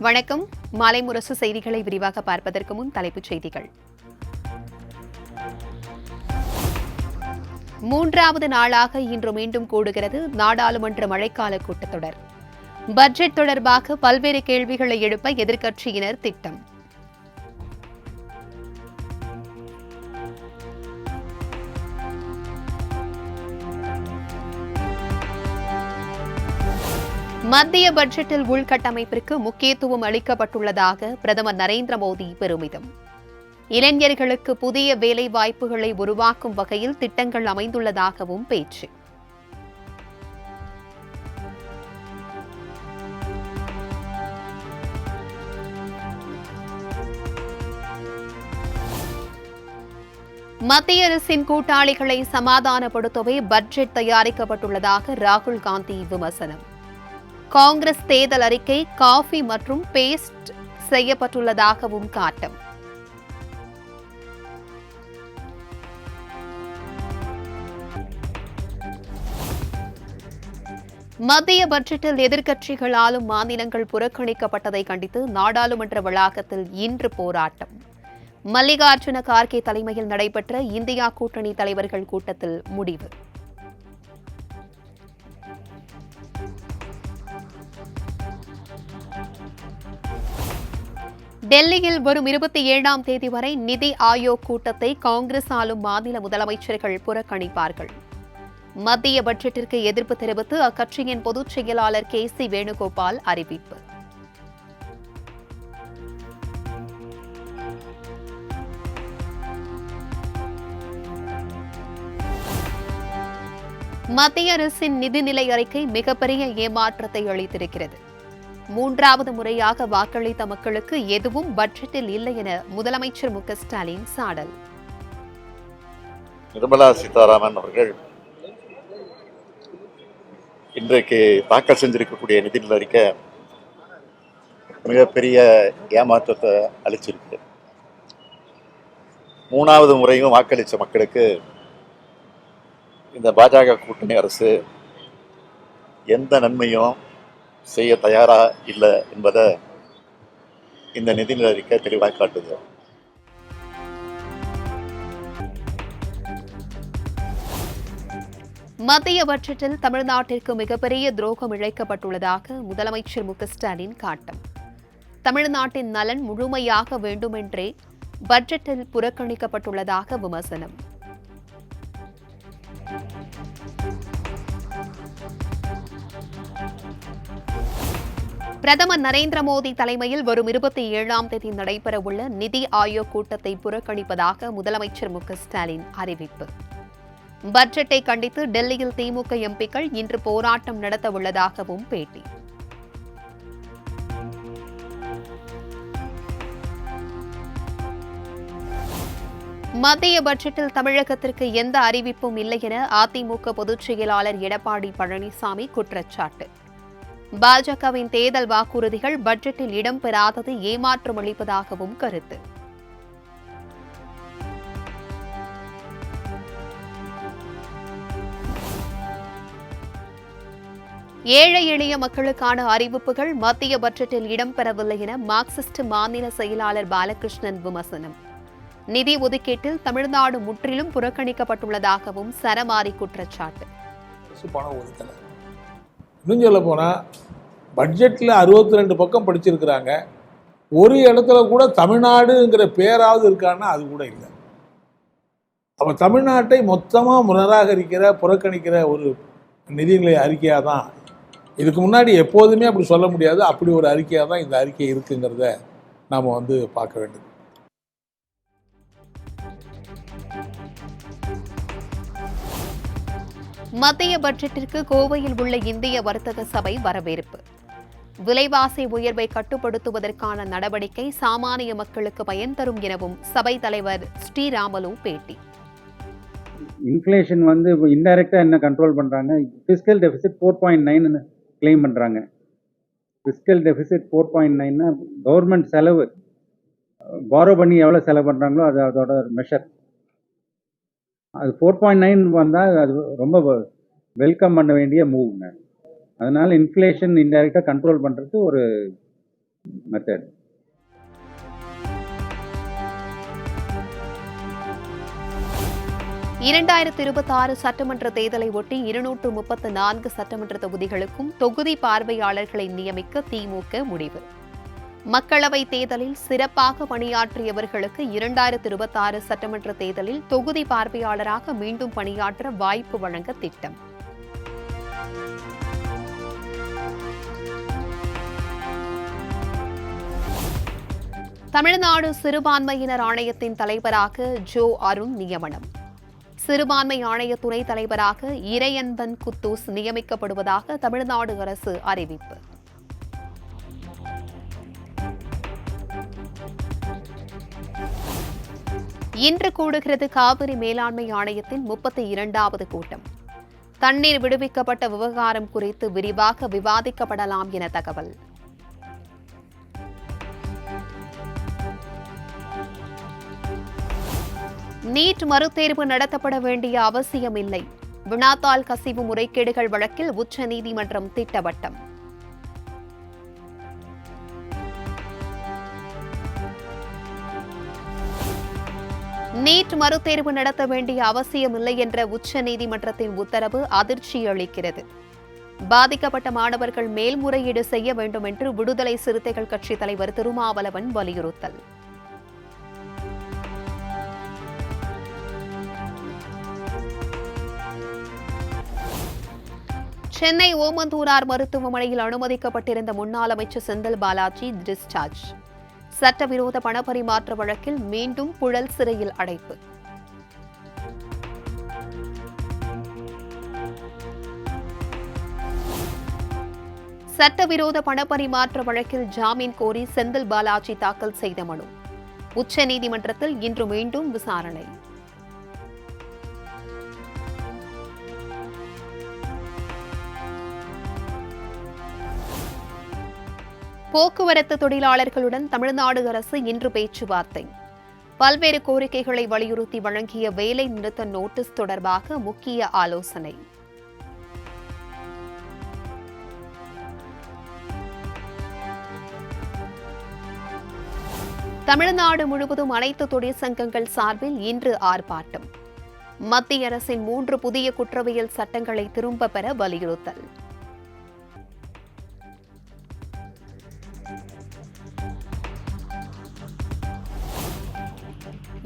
வணக்கம். மாலை முரசு செய்திகளை விரிவாக பார்ப்பதற்கு முன் தலைப்புச் செய்திகள். மூன்றாவது நாளாக இன்று மீண்டும் கூடுகிறது நாடாளுமன்ற மழைக்கால கூட்டத்தொடர். பட்ஜெட் தொடர்பாக பல்வேறு கேள்விகளை எழுப்ப எதிர்க்கட்சியினர் திட்டம். மத்திய பட்ஜெட்டில் உள்கட்டமைப்பிற்கு முக்கியத்துவம் அளிக்கப்பட்டுள்ளதாக பிரதமர் நரேந்திர மோடி பெருமிதம். இளைஞர்களுக்கு புதிய வேலை வாய்ப்புகளை உருவாக்கும் வகையில் திட்டங்கள் அமைந்துள்ளதாகவும் பேச்சு. மத்திய அரசின் கூட்டாளிகளை சமாதானப்படுத்தவே பட்ஜெட் தயாரிக்கப்பட்டுள்ளதாக ராகுல் காந்தி விமர்சனம். காங்கிரஸ் தேர்தல் அறிக்கை காபி மற்றும் பேஸ்ட் செய்யப்பட்டுள்ளதாகவும் காட்டம். மத்திய பட்ஜெட்டில் எதிர்க்கட்சிகளாலும் மாநிலங்கள் புறக்கணிக்கப்பட்டதை கண்டித்து நாடாளுமன்ற வளாகத்தில் இன்று போராட்டம். மல்லிகார்ஜுன கார்கே தலைமையில் நடைபெற்ற இந்தியா கூட்டணி தலைவர்கள் கூட்டத்தில் முடிவு. டெல்லியில் வரும் 27ஆம் தேதி வரை நிதி ஆயோக் கூட்டத்தை காங்கிரஸ் ஆளும் மாநில முதலமைச்சர்கள் புறக்கணிப்பார்கள். மத்திய பட்ஜெட்டிற்கு எதிர்ப்பு தெரிவித்து அக்கட்சியின் பொதுச் செயலாளர் KC வேணுகோபால் அறிவிப்பு. மத்திய அரசின் நிதிநிலை அறிக்கை மிகப்பெரிய ஏமாற்றத்தை அளித்திருக்கிறது. மூன்றாவது முறையாக வாக்களித்த மக்களுக்கு எதுவும் பட்ஜெட்டில் இல்லை என முதலமைச்சர் மு.க.ஸ்டாலின் சாடல். நிர்மலா சீதாராமன் அவர்கள் இன்றைக்கு தாக்கல் செஞ்சிருக்கக்கூடிய நிதிநிலை அறிக்கை மிகப்பெரிய ஏமாற்றத்தை அளிச்சிருக்கு. மூணாவது முறையும் வாக்களித்த மக்களுக்கு இந்த பாஜக கூட்டணி அரசு எந்த நன்மையும் செய்ய தயாரா இல்லை என்பதை இந்த நிதிநிலை அறிக்கை தெளிவாக காட்டுது. மத்திய பட்ஜெட்டில் தமிழ்நாட்டிற்கு மிகப்பெரிய துரோகம் இழைக்கப்பட்டுள்ளதாக முதலமைச்சர் மு.க.ஸ்டாலின் காட்டம். தமிழ்நாட்டின் நலன் முழுமையாக வேண்டுமென்றே பட்ஜெட்டில் புறக்கணிக்கப்பட்டுள்ளதாக விமர்சனம். பிரதமர் நரேந்திர மோடி தலைமையில் வரும் 27ஆம் தேதி நடைபெறவுள்ள நிதி ஆயோக் கூட்டத்தை புறக்கணிப்பதாக முதலமைச்சர் மு.க.ஸ்டாலின் அறிவிப்பு. பட்ஜெட்டை கண்டித்து டெல்லியில் திமுக எம்பிக்கள் இன்று போராட்டம் நடத்த உள்ளதாகவும் பேட்டி. மத்திய பட்ஜெட்டில் தமிழகத்திற்கு எந்த அறிவிப்பும் இல்லை என அதிமுக பொதுச் செயலாளர் எடப்பாடி பழனிசாமி குற்றச்சாட்டு. பாஜகவின் தேர்தல் வாக்குறுதிகள் பட்ஜெட்டில் இடம்பெறாதது ஏமாற்றம் அளிப்பதாகவும் கருத்து. ஏழை எளிய மக்களுக்கான அறிவிப்புகள் மத்திய பட்ஜெட்டில் இடம்பெறவில்லை என மார்க்சிஸ்ட் மாநில செயலாளர் பாலகிருஷ்ணன் விமர்சனம். நிதி ஒதுக்கீட்டில் தமிழ்நாடு முற்றிலும் புறக்கணிக்கப்பட்டுள்ளதாகவும் சரமாரி குற்றச்சாட்டு. இன்னும் சொல்ல போனால் பட்ஜெட்டில் 62 பக்கம் படிச்சிருக்கிறாங்க. ஒரு இடத்துல கூட தமிழ்நாடுங்கிற பேராவது இருக்கான்னா அது கூட இல்லை. அப்போ தமிழ்நாட்டை மொத்தமாக நிராகரிக்கிற புறக்கணிக்கிற ஒரு நிதிநிலை அறிக்கையாக தான் இதுக்கு முன்னாடி எப்போதுமே அப்படி சொல்ல முடியாது. அப்படி ஒரு அறிக்கையாக தான் இந்த அறிக்கை இருக்குங்கிறத நாம் பார்க்க வேண்டும். மத்திய பட்ஜெட்டிற்கு கோவையில் உள்ள இந்திய வர்த்தக சபை வரவேற்பு. விலைவாசி உயர்வை கட்டுப்படுத்துவதற்கான நடவடிக்கை சாமானிய மக்களுக்கு பயன் தரும் எனவும் சபை தலைவர் ஸ்ரீராமலு பேட்டி. இன்ஃப்ளேஷன் இன்டைரக்டா என்ன கண்ட்ரோல் பண்றாங்க? ஃபிஸ்கல் டெபிசிட் 4.9 கிளைம் பண்றாங்க. ஃபிஸ்கல் டெபிசிட் 4.9னா கவர்மெண்ட் செலவு பாரோ பண்ணி எவ்வளவு செலவு பண்றாங்களோ அது அதோட மெஷர். அது 4.9 வந்தால் அது ரொம்ப வெல்கம் பண்ண வேண்டிய மூவ்ங்க. அதனால இன்ஃப்ளேஷன் இன்டைரக்டாக கண்ட்ரோல் பண்ணுறதுக்கு ஒரு மெத்தட். இரண்டாயிரத்தி 26 சட்டமன்ற தேர்தலை ஒட்டி 234 சட்டமன்ற தொகுதிகளுக்கும் தொகுதி பார்வையாளர்களை நியமிக்க திமுக முடிவு. மக்களவைத் தேர்தலில் சிறப்பாக பணியாற்றியவர்களுக்கு 2026 சட்டமன்ற தேர்தலில் தொகுதி பார்வையாளராக மீண்டும் பணியாற்ற வாய்ப்பு வழங்க திட்டம். தமிழ்நாடு சிறுபான்மையினர் ஆணையத்தின் தலைவராக ஜோ அருண் நியமனம். சிறுபான்மை ஆணைய துணைத் தலைவராக இறையன்பன் குத்தூஸ் நியமிக்கப்படுவதாக தமிழ்நாடு அரசு அறிவிப்பு. இன்று கூடுகிறது காவிரி மேலாண்மை ஆணையத்தின் 32வது கூட்டம். தண்ணீர் விடுவிக்கப்பட்ட விவகாரம் குறித்து விரிவாக விவாதிக்கப்படலாம் என தகவல். நீட் மறுதேர்வு நடத்தப்பட வேண்டிய அவசியமில்லை. வினாத்தாள் கசிவு முறைகேடுகள் வழக்கில் உச்சநீதிமன்றம் திட்டவட்டம். நீட் மறுதேர்வு நடத்த வேண்டிய அவசியமில்லை என்ற உச்சநீதிமன்றத்தின் உத்தரவு அதிர்ச்சி அளிக்கிறது. பாதிக்கப்பட்ட மாணவர்கள் மேல்முறையீடு செய்ய வேண்டும் என்று விடுதலை சிறுத்தைகள் கட்சித் தலைவர் திருமாவளவன் வலியுறுத்தல். சென்னை ஓமந்தூரார் மருத்துவமனையில் அனுமதிக்கப்பட்டிருந்த முன்னாள் அமைச்சர் செந்தில் பாலாஜி டிஸ்சார்ஜ். சட்டவிரோத பணப்பரிமாற்ற வழக்கில் மீண்டும் புழல் சிறையில் அடைப்பு. சட்டவிரோத பணப்பரிமாற்ற வழக்கில் ஜாமீன் கோரி செந்தில் பாலாஜி தாக்கல் செய்த மனு உச்சநீதிமன்றத்தில் இன்று மீண்டும் விசாரணை. போக்குவரத்து தொழிலாளர்களுடன் தமிழ்நாடு அரசு இன்று பேச்சுவார்த்தை. பல்வேறு கோரிக்கைகளை வலியுறுத்தி வழங்கிய வேலை நிறுத்த நோட்டீஸ் தொடர்பாக முக்கிய ஆலோசனை. தமிழ்நாடு முழுவதும் அனைத்து தொழிற்சங்கங்கள் சார்பில் இன்று ஆர்ப்பாட்டம். மத்திய அரசின் 3 புதிய குற்றவியல் சட்டங்களை திரும்பப் பெற வலியுறுத்தல்.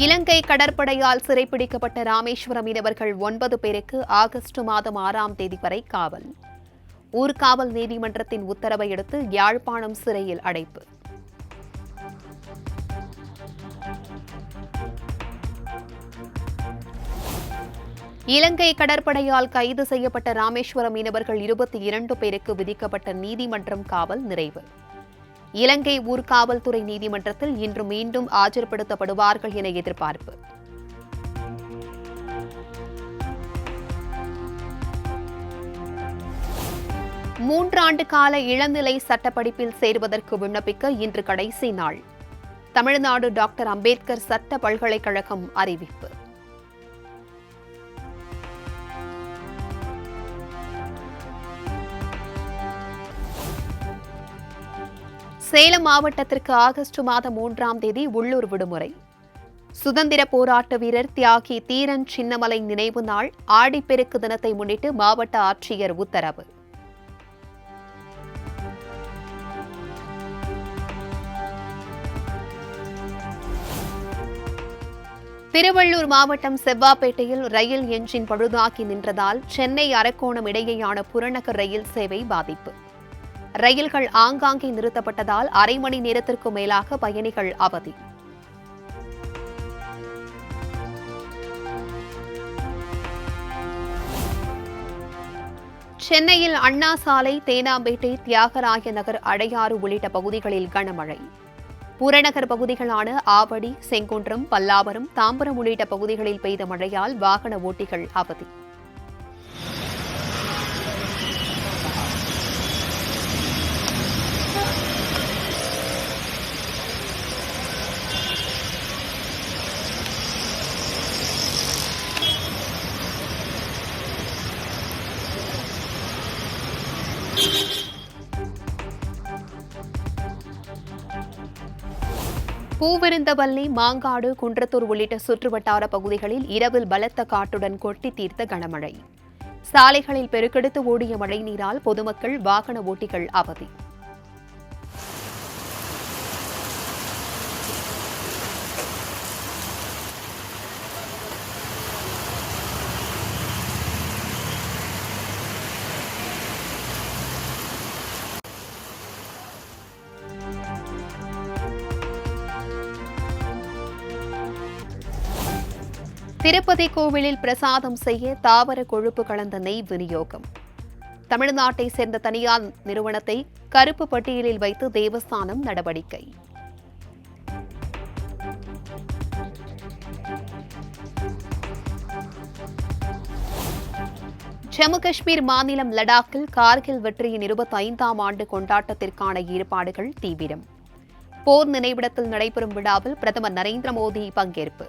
இலங்கை கடற்படையால் சிறைப்பிடிக்கப்பட்ட ராமேஸ்வரம் மீனவர்கள் 9 பேருக்கு ஆகஸ்ட் மாதம் 6ஆம் தேதி வரை காவல். ஊர்காவல் நீதிமன்றத்தின் உத்தரவை அடுத்து யாழ்ப்பாணம் சிறையில் அடைப்பு. இலங்கை கடற்படையால் கைது செய்யப்பட்ட ராமேஸ்வரம் மீனவர்கள் 22 பேருக்கு விதிக்கப்பட்ட நீதிமன்றம் காவல் நிறைவு. இலங்கை ஊர்காவல்துறை நீதிமன்றத்தில் இன்று மீண்டும் ஆஜர்படுத்தப்படுவார்கள் என எதிர்பார்ப்பு. மூன்றாண்டு கால இளநிலை சட்டப்படிப்பில் சேர்வதற்கு விண்ணப்பிக்க இன்று கடைசி நாள். தமிழ்நாடு டாக்டர் அம்பேத்கர் சட்ட பல்கலைக்கழகம் அறிவிப்பு. சேலம் மாவட்டத்திற்கு ஆகஸ்ட் மாதம் 3ஆம் தேதி உள்ளூர் விடுமுறை. சுதந்திர போராட்ட வீரர் தியாகி தீரன் சின்னமலை நினைவு நாள் ஆடிப்பெருக்கு தினத்தை முன்னிட்டு மாவட்ட ஆட்சியர் உத்தரவு. திருவள்ளூர் மாவட்டம் செவ்வாப்பேட்டையில் ரயில் என்ஜின் பழுதாகி நின்றதால் சென்னை அரக்கோணம் இடையேயான புறநகர் ரயில் சேவை பாதிப்பு. ரயில்கள் ஆங்காங்கே நிறுத்தப்பட்டதால் அரை மணி நேரத்திற்கு மேலாக பயணிகள் அவதி. சென்னையில் அண்ணா சாலை, தேனாம்பேட்டை, தியாகராய நகர், அடையாறு உள்ளிட்ட பகுதிகளில் கனமழை. புறநகர் பகுதிகளான ஆவடி, செங்குன்றம், பல்லாவரம், தாம்பரம் உள்ளிட்ட பகுதிகளில் பெய்த மழையால் வாகன ஓட்டிகள் அவதி. பூவிருந்தவல்லி, மாங்காடு, குன்றத்தூர் உள்ளிட்ட சுற்றுவட்டார பகுதிகளில் இரவில் பலத்த காற்றுடன் கொட்டி தீர்த்த கனமழை. சாலைகளில் பெருக்கெடுத்து ஓடிய மழைநீரால் பொதுமக்கள், வாகன ஓட்டிகள் அவதி. திருப்பதி கோவிலில் பிரசாதம் செய்ய தாவர கொழுப்பு கலந்த நெய் விநியோகம். தமிழ்நாட்டை சேர்ந்த தனியார் நிறுவனத்தை கருப்பு பட்டியலில் வைத்து தேவஸ்தானம் நடவடிக்கை. ஜம்மு காஷ்மீர் மாநிலம் லடாக்கில் கார்கில் வெற்றியின் 25ஆம் ஆண்டு கொண்டாட்டத்திற்கான ஏற்பாடுகள் தீவிரம். போர் நினைவிடத்தில் நடைபெறும் விழாவில் பிரதமர் நரேந்திர மோடி பங்கேற்பு.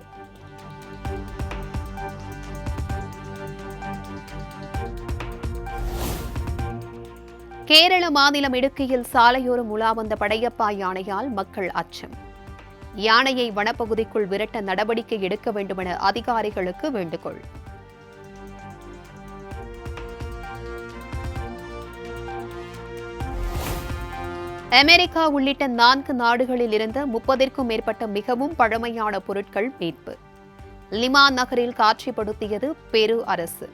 கேரள மாநிலம் இடுக்கியில் சாலையோரம் உலா வந்த படையப்பா யானையால் மக்கள் அச்சம். யானையை வனப்பகுதிக்குள் விரட்ட நடவடிக்கை எடுக்க வேண்டுமென அதிகாரிகளுக்கு வேண்டுகோள். அமெரிக்கா உள்ளிட்ட 4 நாடுகளில் இருந்த 30க்கும் மேற்பட்ட மிகவும் பழமையான பொருட்கள் மீட்பு. லிமா நகரில் காட்சிப்படுத்தியது பெரு அரசு.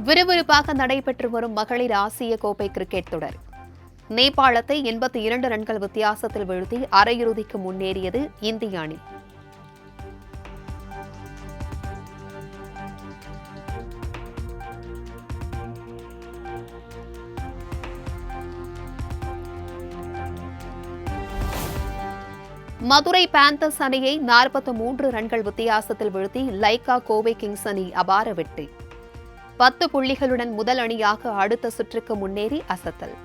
விறுவிறுப்பாக நடைபெற்று வரும் மகளிர் ஆசிய கோப்பை கிரிக்கெட் தொடர். நேபாளத்தை 82 ரன்கள் வித்தியாசத்தில் வீழ்த்தி அரையிறுதிக்கு முன்னேறியது இந்திய அணி. மதுரை பேந்தர்ஸ் அணியை 43 ரன்கள் வித்தியாசத்தில் வீழ்த்தி லைகா கோவை கிங்ஸ் அணி அபார வெற்றி. 10 புள்ளிகளுடன் முதல் அணியாக அடுத்த சுற்றுக்கு முன்னேறி அசத்தல்.